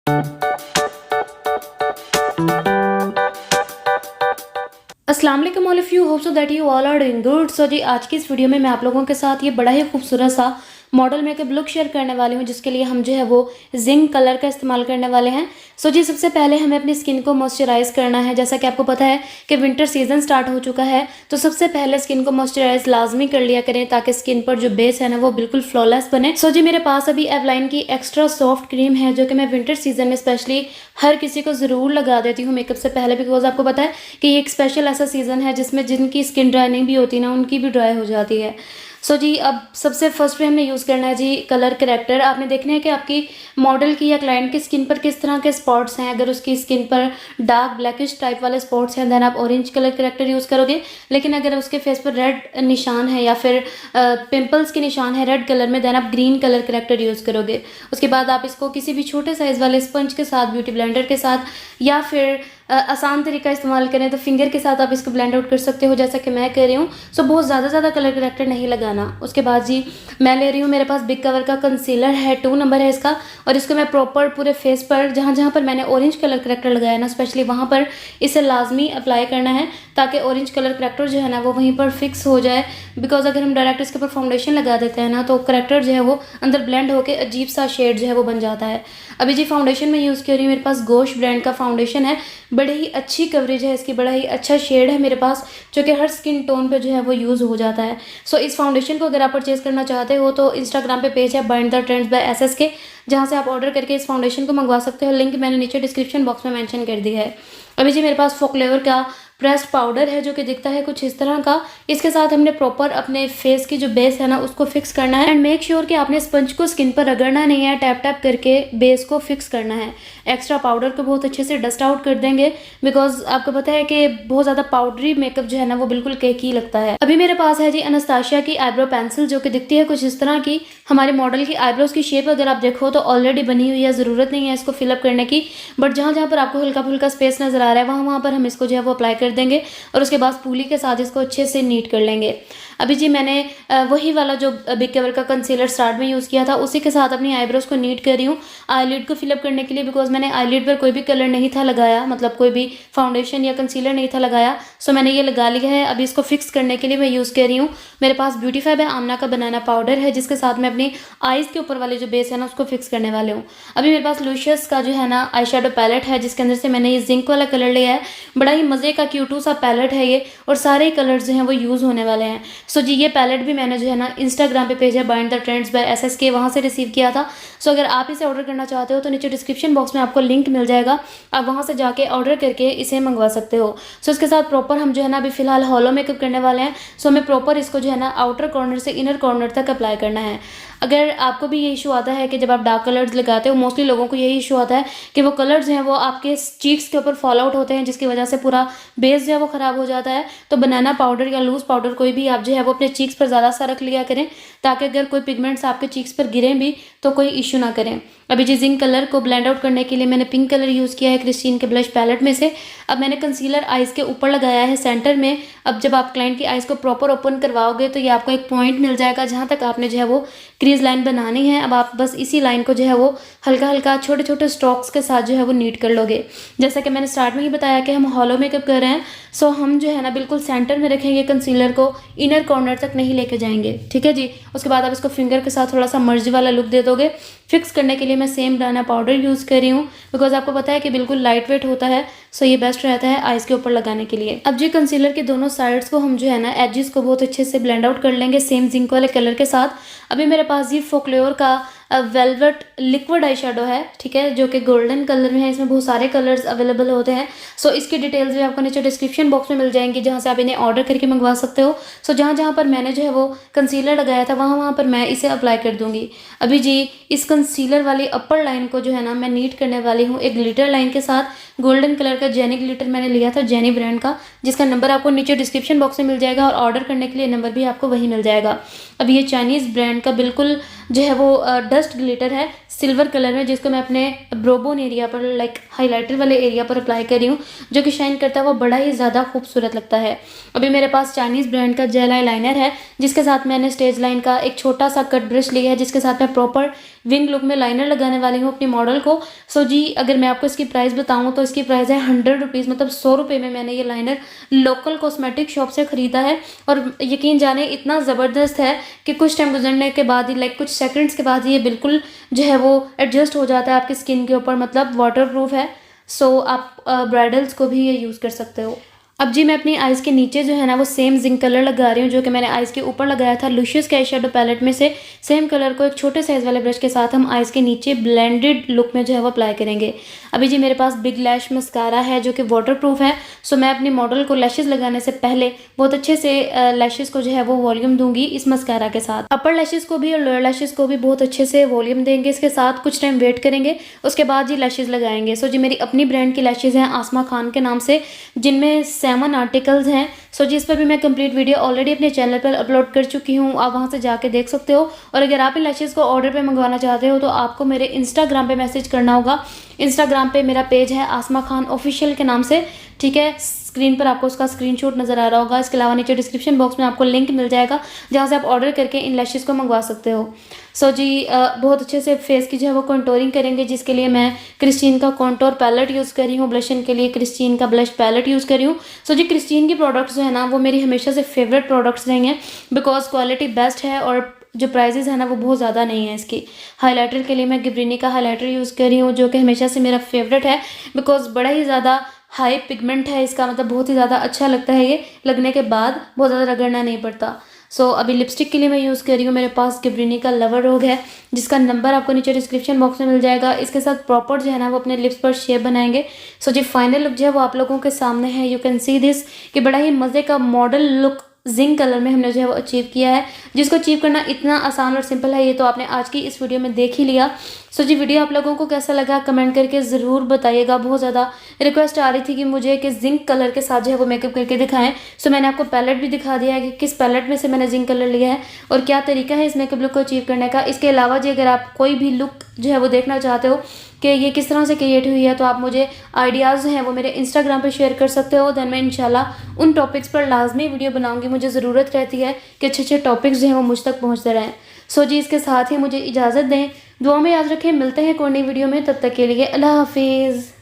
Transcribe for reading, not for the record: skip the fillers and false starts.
अस्सलाम वालेकुम all of you, hope so that you all are doing good. So जी, आज की इस वीडियो में मैं आप लोगों के साथ ये बड़ा ही खूबसूरत सा मॉडल मेकअप लुक शेयर करने वाली हूँ, जिसके लिए हम जो है वो जिंक कलर का इस्तेमाल करने वाले हैं। सो जी, सबसे पहले हमें अपनी स्किन को मॉइस्चराइज करना है। जैसा कि आपको पता है कि विंटर सीजन स्टार्ट हो चुका है, तो सबसे पहले स्किन को मॉइस्चराइज लाजमी कर लिया करें ताकि स्किन पर जो बेस है ना वो बिल्कुल फ्लॉलेस बने। सो जी, मेरे पास अभी एवलाइन की एक्स्ट्रा सॉफ्ट क्रीम है, जो कि मैं विंटर सीजन में स्पेशली हर किसी को ज़रूर लगा देती हूँ मेकअप से पहले, बिकॉज आपको पता है कि ये एक स्पेशल ऐसा सीज़न है जिसमें जिनकी स्किन ड्राई नहीं भी होती ना, उनकी भी ड्राई हो जाती है। सो जी, अब सबसे फर्स्ट पे हमने यूज़ करना है जी कलर करेक्टर। आपने देखना है कि आपकी मॉडल की या क्लाइंट की स्किन पर किस तरह के स्पॉट्स हैं। अगर उसकी स्किन पर डार्क ब्लैकिश टाइप वाले स्पॉट्स हैं, देन आप ऑरेंज कलर करेक्टर यूज़ करोगे। लेकिन अगर उसके फेस पर रेड निशान है या फिर पिंपल्स के निशान है रेड कलर में, देन आप ग्रीन कलर करेक्टर यूज़ करोगे। उसके बाद आप इसको किसी भी छोटे साइज़ वाले स्पंज के साथ, ब्यूटी ब्लेंडर के साथ, या फिर आसान तरीका इस्तेमाल करें तो फिंगर के साथ आप इसको ब्लेंड आउट कर सकते हो, जैसा कि मैं कर रही हूँ। सो बहुत ज़्यादा कलर करेक्टर नहीं लगाना। उसके बाद जी मैं ले रही हूँ, मेरे पास बिग कवर का कंसीलर है, 2 नंबर है इसका, और इसको मैं प्रॉपर पूरे फेस पर जहाँ जहाँ पर मैंने ऑरेंज कलर करेक्टर लगाया ना, स्पेशली वहाँ पर इसे लाजमी अप्लाई करना है ताकि ऑरेंज कलर करेक्टर जो है ना वो वहीं पर फिक्स हो जाए। बिकॉज अगर हम डायरेक्ट इसके ऊपर फाउंडेशन लगा देते हैं ना, तो करेक्टर जो है वो अंदर ब्लेंड होकर अजीब सा शेड जो है वो बन जाता है। अभी जी फाउंडेशन में यूज़ कर रही हूँ, मेरे पास गोश ब्रांड का फाउंडेशन है, बड़ी ही अच्छी कवरेज है इसकी, बड़ा ही अच्छा शेड है मेरे पास, जो कि हर स्किन टोन पे जो है वो यूज़ हो जाता है। सो इस फाउंडेशन को अगर आप परचेज़ करना चाहते हो तो इंस्टाग्राम पे पेज है bind the trends bye SS के, जहाँ से आप ऑर्डर करके इस फाउंडेशन को मंगवा सकते हो। लिंक मैंने नीचे डिस्क्रिप्शन बॉक्स में मेंशन कर दी है। अभी जी मेरे पास फोकलेवर का प्रेस्ड पाउडर है, जो कि दिखता है कुछ इस तरह का। इसके साथ हमने प्रॉपर अपने फेस की जो बेस है ना उसको फिक्स करना है। एंड मेक श्योर कि आपने स्पंज को स्किन पर रगड़ना नहीं है, टैप टैप करके बेस को फिक्स करना है। एक्स्ट्रा पाउडर को बहुत अच्छे से डस्ट आउट कर देंगे, बिकॉज आपको पता है कि बहुत ज़्यादा पाउडरी मेकअप जो है ना वो बिल्कुल केकी लगता है। अभी मेरे पास है जी अनास्ताशिया की आईब्रो पेंसिल, जो कि दिखती है कुछ इस तरह की। हमारे मॉडल की आईब्रोज की शेप अगर आप देखो तो ऑलरेडी बनी हुई है, ज़रूरत नहीं है इसको फिलअप करने की। बट जहाँ जहाँ पर आपको हल्का फुल्का स्पेस नजर आ रहा है, वहाँ पर हम इसको जो है वो अप्लाई कर देंगे, और उसके बाद पूली के साथ इसको अच्छे से नीट कर लेंगे। अभी जी मैंने वही वाला जो बिग कवर का कंसीलर स्टार्ट में यूज़ किया था, उसी के साथ अपनी आईब्रोज को नीट कर रही हूँ आईलिड को फिलअप करने के लिए, बिकॉज मैंने आईलिड पर कोई भी कलर नहीं था लगाया, मतलब कोई भी फाउंडेशन या कंसीलर नहीं था लगाया। सो मैंने ये लगा लिया है। अभी इसको फिक्स करने के लिए मैं यूज़ कर रही हूँ, मेरे पास ब्यूटीफाई बाय आमना का बनाना पाउडर है, जिसके साथ मैं अपनी आईज़ के ऊपर वाले जो बेस है ना उसको फिक्स करने वाले हूँ। अभी मेरे पास लुइसेंस का जो है ना आई शेडो पैलेट है, जिसके अंदर से मैंने ये जिंक वाला कलर लिया है। बड़ा ही मज़े का क्यूटू सा पैलेट है ये, और सारे कलर्स जो हैं वो यूज़ होने वाले हैं। सो जी ये पैलेट भी मैंने जो है ना इंस्टाग्राम पे पेज है bind the trends bye SS के, वहाँ से रिसीव किया था। सो अगर आप इसे ऑर्डर करना चाहते हो तो नीचे डिस्क्रिप्शन बॉक्स में आपको लिंक मिल जाएगा, आप वहाँ से जाके ऑर्डर करके इसे मंगवा सकते हो। सो इसके साथ प्रॉपर हम जो है ना अभी फिलहाल हॉलो मेकअप करने वाले हैं। सो हमें प्रॉपर इसको जो है ना आउटर कॉर्नर से इनर कॉर्नर तक अप्लाई करना है। अगर आपको भी ये इशू आता है कि जब आप डार्क कलर्स लगाते हो, मोस्टली लोगों को यही इशू आता है कि वो कलर्स हैं वो आपके चीक्स के ऊपर फॉल आउट होते हैं, जिसकी वजह से पूरा बेस जो है वो ख़राब हो जाता है। तो बनाना पाउडर या लूज़ पाउडर कोई भी आप जो है वो अपने चीक्स पर ज़्यादा सा रख लिया करें, ताकि अगर कोई पिगमेंट्स आपके चीक्स पर गिरें भी तो कोई इशू ना करें। अभी जी जिंक कलर को ब्लेंड आउट करने के लिए मैंने पिंक कलर यूज़ किया है क्रिस्टीन के ब्लश पैलेट में से। अब मैंने कंसीलर आइज़ के ऊपर लगाया है सेंटर में। अब जब आप क्लाइंट की आइज़ को प्रॉपर ओपन करवाओगे तो ये आपको एक पॉइंट मिल जाएगा जहाँ तक आपने जो है वो क्रीज लाइन बनानी है। अब आप बस इसी लाइन को जो है वो हल्का हल्का छोटे छोटे स्ट्रोक्स के साथ जो है वो नीट कर लोगे। जैसा कि मैंने स्टार्ट में ही बताया कि हम हॉलो मेकअप कर रहे हैं, सो हम जो है ना बिल्कुल सेंटर में रखेंगे कंसीलर को, इनर कॉर्नर तक नहीं लेके जाएंगे, ठीक है जी। उसके बाद आप इसको फिंगर के साथ थोड़ा सा मर्ज वाला लुक दे दोगे। फिक्स करने के लिए मैं सेम बनाना पाउडर यूज़ कर रही हूँ, बिकॉज आपको पता है कि बिल्कुल लाइट वेट होता है, सो ये बेस्ट रहता है आइज़ के ऊपर लगाने के लिए। अब जी कंसीलर के दोनों साइड्स को हम जो है ना एजेस को बहुत अच्छे से ब्लेंड आउट कर लेंगे सेम जिंक वाले कलर के साथ। अभी मेरे पास ये फोकल्योर का वेलवेट लिक्विड आई शेडो है, ठीक है, जो कि गोल्डन कलर में है। इसमें बहुत सारे कलर्स अवेलेबल होते हैं। सो इसकी डिटेल्स भी आपको नीचे डिस्क्रिप्शन बॉक्स में मिल जाएंगी, जहाँ से आप इन्हें ऑर्डर करके मंगवा सकते हो। सो जहाँ जहाँ पर मैंने जो है वो कंसीलर लगाया था वहाँ पर मैं इसे अप्लाई कर दूंगी। अभी जी इस कंसीलर वाली अपर लाइन को जो है ना मैं नीट करने वाली हूँ एक ग्लिटर लाइन के साथ। गोल्डन कलर का जेनी ग्लिटर मैंने लिया था जेनी ब्रांड का, जिसका नंबर आपको नीचे डिस्क्रिप्शन बॉक्स में मिल जाएगा, और ऑर्डर करने के लिए नंबर भी आपको वही मिल जाएगा। अब ये चाइनीज़ ब्रांड का बिल्कुल जो है वो डस्ट ग्लिटर है सिल्वर कलर में, जिसको मैं अपने ब्रोबोन एरिया पर लाइक हाइलाइटर वाले एरिया पर अप्लाई कर रही हूँ, जो कि शाइन करता है, वो बड़ा ही ज़्यादा खूबसूरत लगता है। अभी मेरे पास चाइनीज़ ब्रांड का जेल आई लाइनर है, जिसके साथ मैंने स्टेज लाइन का एक छोटा सा कट ब्रश लिया है, जिसके साथ मैं प्रॉपर विंग लुक में लाइनर लगाने वाली हूँ अपनी मॉडल को। सो जी अगर मैं आपको इसकी प्राइस बताऊँ तो इसकी प्राइस है 100 रुपीज़, मतलब 100 रुपये में मैंने ये लाइनर लोकल कॉस्मेटिक शॉप से ख़रीदा है। और यकीन जाने इतना ज़बरदस्त है कि कुछ टाइम गुजरने के बाद ही, लाइक कुछ सेकंड्स के बाद ही ये बिल्कुल जो है वो एडजस्ट हो जाता है आपकी स्किन के ऊपर, मतलब वाटर प्रूफ है। सो आप ब्राइडल्स को भी ये यूज़ कर सकते हो। अब जी मैं अपनी आइज़ के नीचे जो है ना वो सेम जिंक कलर लगा रही हूँ जो कि मैंने आइज़ के ऊपर लगाया था लुशियस के आई शेडो पैलेट में से। सेम कलर को एक छोटे साइज़ वाले ब्रश के साथ हम आइज़ के नीचे ब्लेंडेड लुक में जो है वो अप्लाई करेंगे। अभी जी मेरे पास बिग लैश मस्कारा है जो कि वाटर प्रूफ है। सो मैं अपनी मॉडल को लैशेज़ लगाने से पहले बहुत अच्छे से लैशेज़ को जो है वो वॉल्यूम दूंगी इस मस्कारा के साथ। अपर लैशेज़ को भी और लोअर लैशेज़ को भी बहुत अच्छे से वॉल्यूम देंगे इसके साथ, कुछ टाइम वेट करेंगे, उसके बाद जी लैशेज़ लगाएंगे। सो जी मेरी अपनी ब्रांड की लैशेज़ हैं आसमा खान के नाम से, जिनमें 7 आर्टिकल्स हैं। सो जिस पर भी मैं कंप्लीट वीडियो ऑलरेडी अपने चैनल पर अपलोड कर चुकी हूँ, आप वहाँ से जाके देख सकते हो। और अगर आप इन लैशेज़ को ऑर्डर पे मंगवाना चाहते हो तो आपको मेरे इंस्टाग्राम पे मैसेज करना होगा। इंस्टाग्राम पे मेरा पेज है आसमा खान ऑफिशियल के नाम से, ठीक है। स्क्रीन पर आपको उसका स्क्रीनशॉट नज़र आ रहा होगा। इसके अलावा नीचे डिस्क्रिप्शन बॉक्स में आपको लिंक मिल जाएगा जहाँ से आप ऑर्डर करके इन लैशेज़ को मंगवा सकते हो। सो जी बहुत अच्छे से फेस की जो है वो कंटोरिंग करेंगे, जिसके लिए मैं क्रिस्टीन का कॉन्टोर पैलेट यूज़ कर रही हूँ। ब्लशन के लिए क्रिस्टीन का ब्लश पैलेट यूज़ कर रही हूँ। सो जी क्रिस्टीन की प्रोडक्ट्स जो है ना वो मेरी हमेशा से फेवरेट प्रोडक्ट्स रही हैं, बिकॉज क्वालिटी बेस्ट है और जो प्राइजेज़ है ना वो बहुत ज़्यादा नहीं है इसकी। हाइलाइटर के लिए मैं गिब्रिनी का हाइलाइटर यूज़ कर रही हूँ जो कि हमेशा से मेरा फेवरेट है, बिकॉज बड़ा ही ज़्यादा हाई पिगमेंट है इसका, मतलब बहुत ही ज़्यादा अच्छा लगता है ये लगने के बाद, बहुत ज़्यादा रगड़ना नहीं पड़ता। सो अभी लिपस्टिक के लिए मैं यूज़ कर रही हूँ, मेरे पास गिब्रिनी का लवर रोग है जिसका नंबर आपको नीचे डिस्क्रिप्शन बॉक्स में मिल जाएगा। इसके साथ प्रॉपर जो है ना वो अपने लिप्स पर शेप बनाएंगे। सो जी फाइनल लुक जो है वो आप लोगों के सामने है, यू कैन सी दिस, कि बड़ा ही मज़े का मॉडल लुक जिंक कलर में हमने जो है वो अचीव किया है, जिसको अचीव करना इतना आसान और सिंपल है ये तो आपने आज की इस वीडियो में देख ही लिया। सो जी वीडियो आप लोगों को कैसा लगा कमेंट करके ज़रूर बताइएगा। बहुत ज़्यादा रिक्वेस्ट आ रही थी कि मुझे कि जिंक कलर के साथ जो है वो मेकअप करके दिखाएं। सो मैंने आपको पैलेट भी दिखा दिया है कि किस पैलेट में से मैंने जिंक कलर लिया है और क्या तरीका है इस मेकअप लुक को अचीव करने का। इसके अलावा जी अगर आप कोई भी लुक जो है वो देखना चाहते हो कि ये किस तरह से क्रिएट हुई है तो आप मुझे आइडियाज़ हैं वो मेरे इंस्टाग्राम पे शेयर कर सकते हो। देन मैं इंशाल्लाह उन टॉपिक्स पर लाजमी वीडियो बनाऊंगी। मुझे ज़रूरत रहती है कि अच्छे अच्छे टॉपिक्स जो हैं वो मुझ तक पहुंचते रहें। सो जी इसके साथ ही मुझे इजाज़त दें, दुआ में याद रखें, मिलते हैं कोई नई वीडियो में, तब तक के लिए अल्लाह हाफिज़।